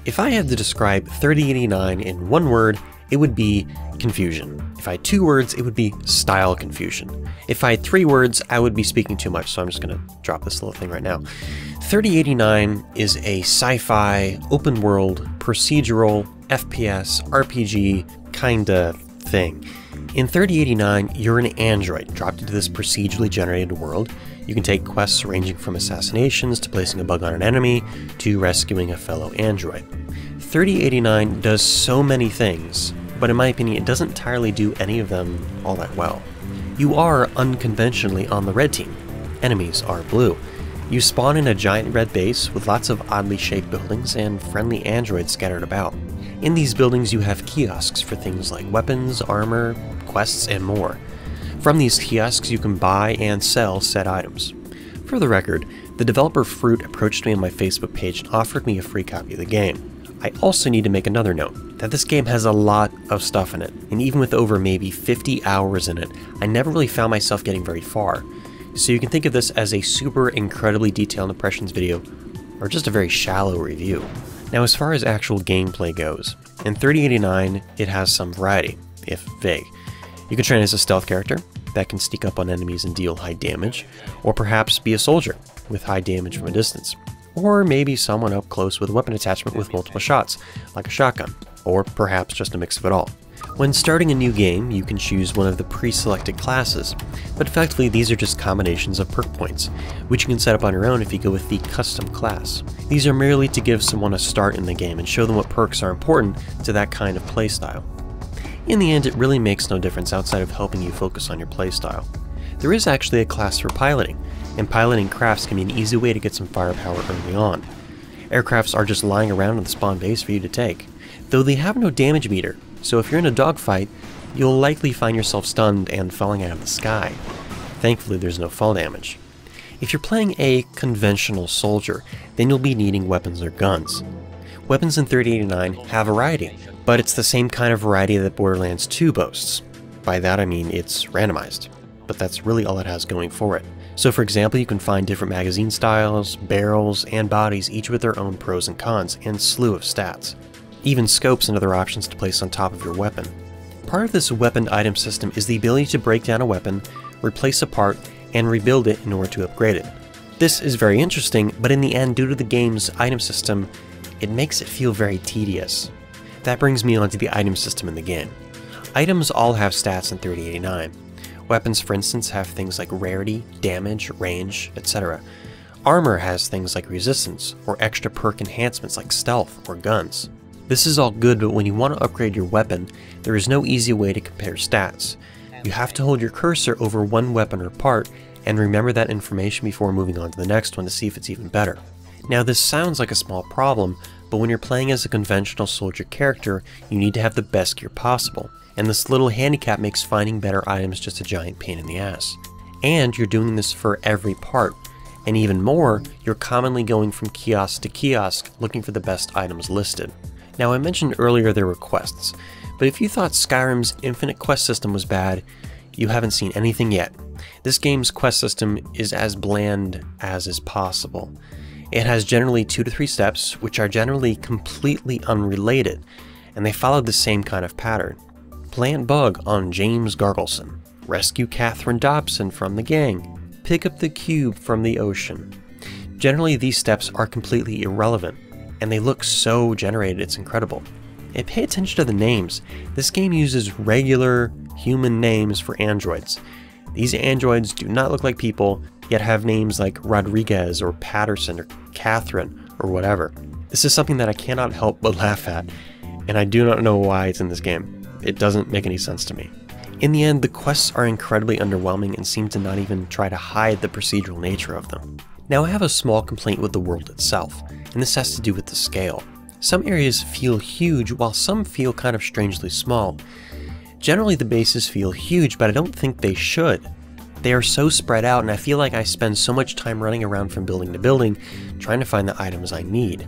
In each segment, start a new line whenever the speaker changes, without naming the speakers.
If I had to describe 3089 in one word, it would be confusion. If I had 2 words, it would be style confusion. If I had 3 words, I would be speaking too much, so I'm just going to drop this little thing right now. 3089 is a sci-fi, open-world, procedural, FPS-RPG kinda thing. In 3089, you're an android dropped into this procedurally generated world. You can take quests ranging from assassinations to placing a bug on an enemy to rescuing a fellow android. 3089 does so many things, but in my opinion it doesn't entirely do any of them all that well. You are unconventionally on the red team. Enemies are blue. You spawn in a giant red base with lots of oddly shaped buildings and friendly androids scattered about. In these buildings you have kiosks for things like weapons, armor, quests, and more. From these kiosks you can buy and sell said items. For the record, the developer Fruit approached me on my Facebook page and offered me a free copy of the game. I also need to make another note, that this game has a lot of stuff in it, and even with over maybe 50 hours in it, I never really found myself getting very far. So you can think of this as a super incredibly detailed impressions video, or just a very shallow review. Now as far as actual gameplay goes, in 3089 it has some variety, if vague. You can train as a stealth character that can sneak up on enemies and deal high damage, or perhaps be a soldier with high damage from a distance, or maybe someone up close with a weapon attachment with multiple shots, like a shotgun, or perhaps just a mix of it all. When starting a new game, you can choose one of the pre-selected classes, but effectively these are just combinations of perk points, which you can set up on your own if you go with the custom class. These are merely to give someone a start in the game and show them what perks are important to that kind of playstyle. In the end, it really makes no difference outside of helping you focus on your playstyle. There is actually a class for piloting, and piloting crafts can be an easy way to get some firepower early on. Aircrafts are just lying around in the spawn base for you to take, though they have no damage meter, so if you're in a dogfight, you'll likely find yourself stunned and falling out of the sky. Thankfully, there's no fall damage. If you're playing a conventional soldier, then you'll be needing weapons or guns. Weapons in 3089 have variety, but it's the same kind of variety that Borderlands 2 boasts. By that I mean it's randomized, but that's really all it has going for it. So for example, you can find different magazine styles, barrels, and bodies, each with their own pros and cons, and slew of stats. Even scopes and other options to place on top of your weapon. Part of this weapon item system is the ability to break down a weapon, replace a part, and rebuild it in order to upgrade it. This is very interesting, but in the end, due to the game's item system, it makes it feel very tedious. That brings me on to the item system in the game. Items all have stats in 3089. Weapons, for instance, have things like rarity, damage, range, etc. Armor has things like resistance, or extra perk enhancements like stealth or guns. This is all good, but when you want to upgrade your weapon, there is no easy way to compare stats. You have to hold your cursor over one weapon or part, and remember that information before moving on to the next one to see if it's even better. Now this sounds like a small problem, but when you're playing as a conventional soldier character, you need to have the best gear possible, and this little handicap makes finding better items just a giant pain in the ass. And you're doing this for every part, and even more, you're commonly going from kiosk to kiosk looking for the best items listed. Now I mentioned earlier there were quests, but if you thought Skyrim's infinite quest system was bad, you haven't seen anything yet. This game's quest system is as bland as is possible. It has generally 2 to 3 steps, which are generally completely unrelated, and they follow the same kind of pattern. Plant bug on James Gargleson. Rescue Catherine Dobson from the gang. Pick up the cube from the ocean. Generally these steps are completely irrelevant, and they look so generated it's incredible. And pay attention to the names. This game uses regular human names for androids. These androids do not look like people, yet have names like Rodriguez or Patterson or Catherine or whatever. This is something that I cannot help but laugh at, and I do not know why it's in this game. It doesn't make any sense to me. In the end, the quests are incredibly underwhelming and seem to not even try to hide the procedural nature of them. Now I have a small complaint with the world itself, and this has to do with the scale. Some areas feel huge while some feel kind of strangely small. Generally the bases feel huge, but I don't think they should. They are so spread out, and I feel like I spend so much time running around from building to building trying to find the items I need.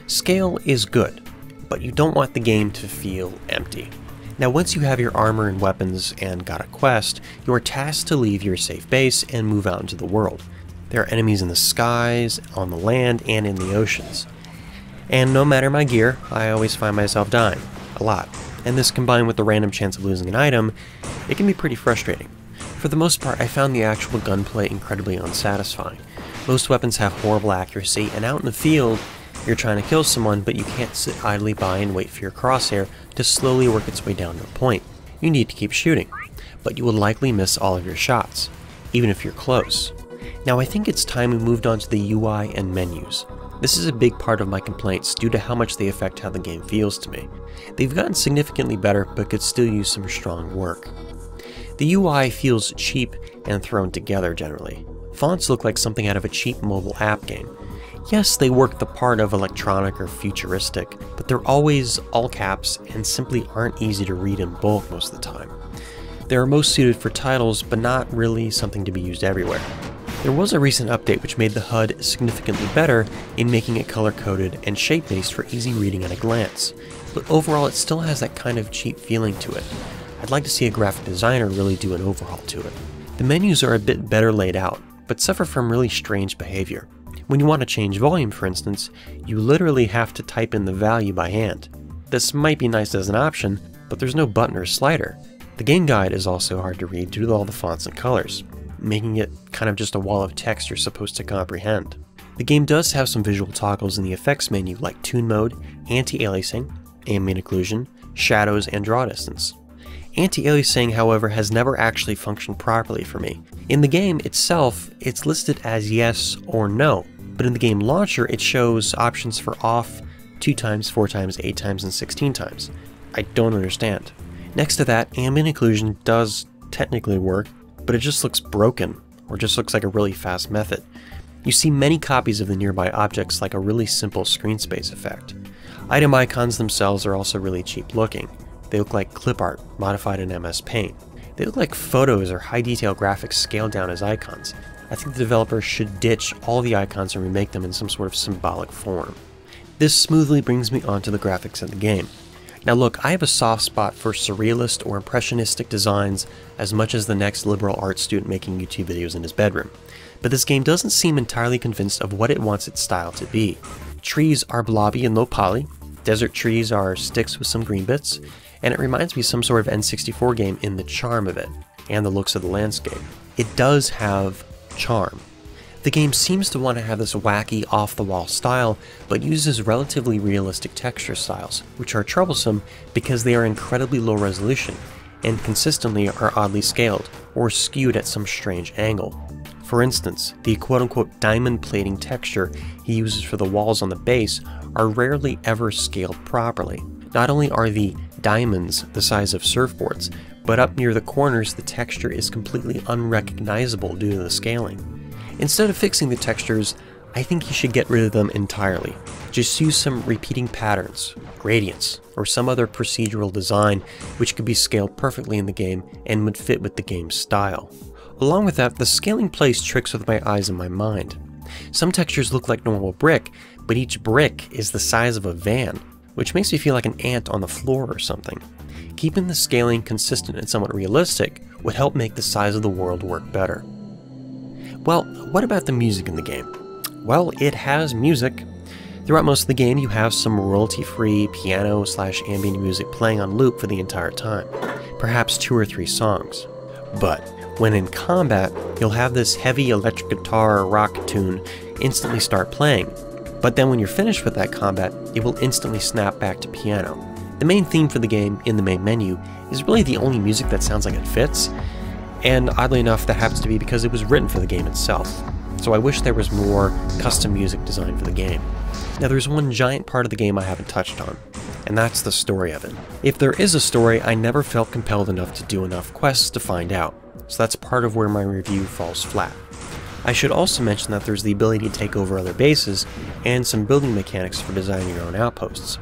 Scale is good, but you don't want the game to feel empty. Now once you have your armor and weapons and got a quest, you are tasked to leave your safe base and move out into the world. There are enemies in the skies, on the land, and in the oceans. And no matter my gear, I always find myself dying. A lot. And this combined with the random chance of losing an item, it can be pretty frustrating. For the most part, I found the actual gunplay incredibly unsatisfying. Most weapons have horrible accuracy, and out in the field, you're trying to kill someone, but you can't sit idly by and wait for your crosshair to slowly work its way down to a point. You need to keep shooting, but you will likely miss all of your shots, even if you're close. Now I think it's time we moved on to the UI and menus. This is a big part of my complaints due to how much they affect how the game feels to me. They've gotten significantly better, but could still use some strong work. The UI feels cheap and thrown together generally. Fonts look like something out of a cheap mobile app game. Yes, they work the part of electronic or futuristic, but they're always all caps and simply aren't easy to read in bulk most of the time. They are most suited for titles, but not really something to be used everywhere. There was a recent update which made the HUD significantly better in making it color-coded and shape-based for easy reading at a glance, but overall it still has that kind of cheap feeling to it. I'd like to see a graphic designer really do an overhaul to it. The menus are a bit better laid out, but suffer from really strange behavior. When you want to change volume, for instance, you literally have to type in the value by hand. This might be nice as an option, but there's no button or slider. The game guide is also hard to read due to all the fonts and colors, making it kind of just a wall of text you're supposed to comprehend. The game does have some visual toggles in the effects menu like tune mode, anti-aliasing, ambient occlusion, shadows, and draw distance. Anti-aliasing, however, has never actually functioned properly for me. In the game itself, it's listed as yes or no, but in the game launcher it shows options for off 2 times, 4 times, 8 times, and 16 times. I don't understand. Next to that, ambient occlusion does technically work, but it just looks broken, or just looks like a really fast method. You see many copies of the nearby objects like a really simple screen space effect. Item icons themselves are also really cheap looking. They look like clip art modified in MS Paint. They look like photos or high detail graphics scaled down as icons. I think the developers should ditch all the icons and remake them in some sort of symbolic form. This smoothly brings me onto the graphics of the game. Now look, I have a soft spot for surrealist or impressionistic designs as much as the next liberal arts student making YouTube videos in his bedroom. But this game doesn't seem entirely convinced of what it wants its style to be. Trees are blobby and low poly, desert trees are sticks with some green bits, and it reminds me of some sort of N64 game in the charm of it, and the looks of the landscape. It does have charm. The game seems to want to have this wacky, off-the-wall style, but uses relatively realistic texture styles, which are troublesome because they are incredibly low resolution, and consistently are oddly scaled, or skewed at some strange angle. For instance, the quote-unquote diamond plating texture he uses for the walls on the base are rarely ever scaled properly. Not only are the diamonds the size of surfboards, but up near the corners the texture is completely unrecognizable due to the scaling. Instead of fixing the textures, I think you should get rid of them entirely. Just use some repeating patterns, gradients, or some other procedural design which could be scaled perfectly in the game and would fit with the game's style. Along with that, the scaling plays tricks with my eyes and my mind. Some textures look like normal brick, but each brick is the size of a van, which makes me feel like an ant on the floor or something. Keeping the scaling consistent and somewhat realistic would help make the size of the world work better. Well, what about the music in the game? Well, it has music. Throughout most of the game, you have some royalty-free piano/ambient music playing on loop for the entire time, perhaps 2 or 3 songs. But when in combat, you'll have this heavy electric guitar or rock tune instantly start playing, but then when you're finished with that combat, it will instantly snap back to piano. The main theme for the game in the main menu is really the only music that sounds like it fits, and oddly enough that happens to be because it was written for the game itself. So I wish there was more custom music designed for the game. Now there's one giant part of the game I haven't touched on, and that's the story of it. If there is a story, I never felt compelled enough to do enough quests to find out, so that's part of where my review falls flat. I should also mention that there's the ability to take over other bases, and some building mechanics for designing your own outposts.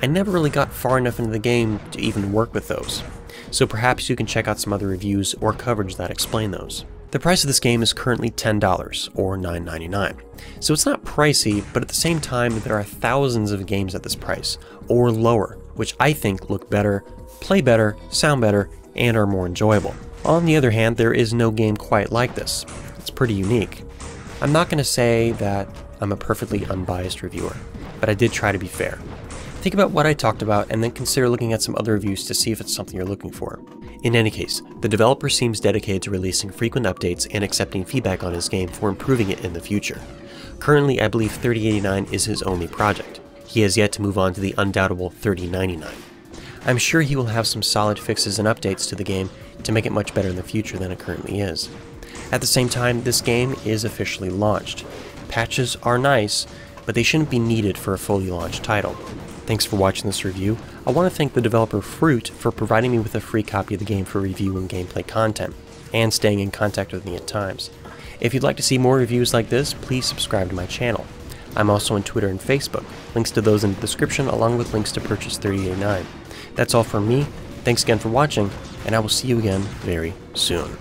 I never really got far enough into the game to even work with those, so perhaps you can check out some other reviews or coverage that explain those. The price of this game is currently $10, or $9.99, so it's not pricey, but at the same time there are thousands of games at this price, or lower, which I think look better, play better, sound better, and are more enjoyable. On the other hand, there is no game quite like this. It's pretty unique. I'm not going to say that I'm a perfectly unbiased reviewer, but I did try to be fair. Think about what I talked about and then consider looking at some other reviews to see if it's something you're looking for. In any case, the developer seems dedicated to releasing frequent updates and accepting feedback on his game for improving it in the future. Currently, I believe 3089 is his only project. He has yet to move on to the undoubtable 3099. I'm sure he will have some solid fixes and updates to the game to make it much better in the future than it currently is. At the same time, this game is officially launched. Patches are nice, but they shouldn't be needed for a fully launched title. Thanks for watching this review. I want to thank the developer Fruit for providing me with a free copy of the game for review and gameplay content, and staying in contact with me at times. If you'd like to see more reviews like this, please subscribe to my channel. I'm also on Twitter and Facebook. Links to those in the description, along with links to purchase 3089. That's all from me. Thanks again for watching, and I will see you again very soon.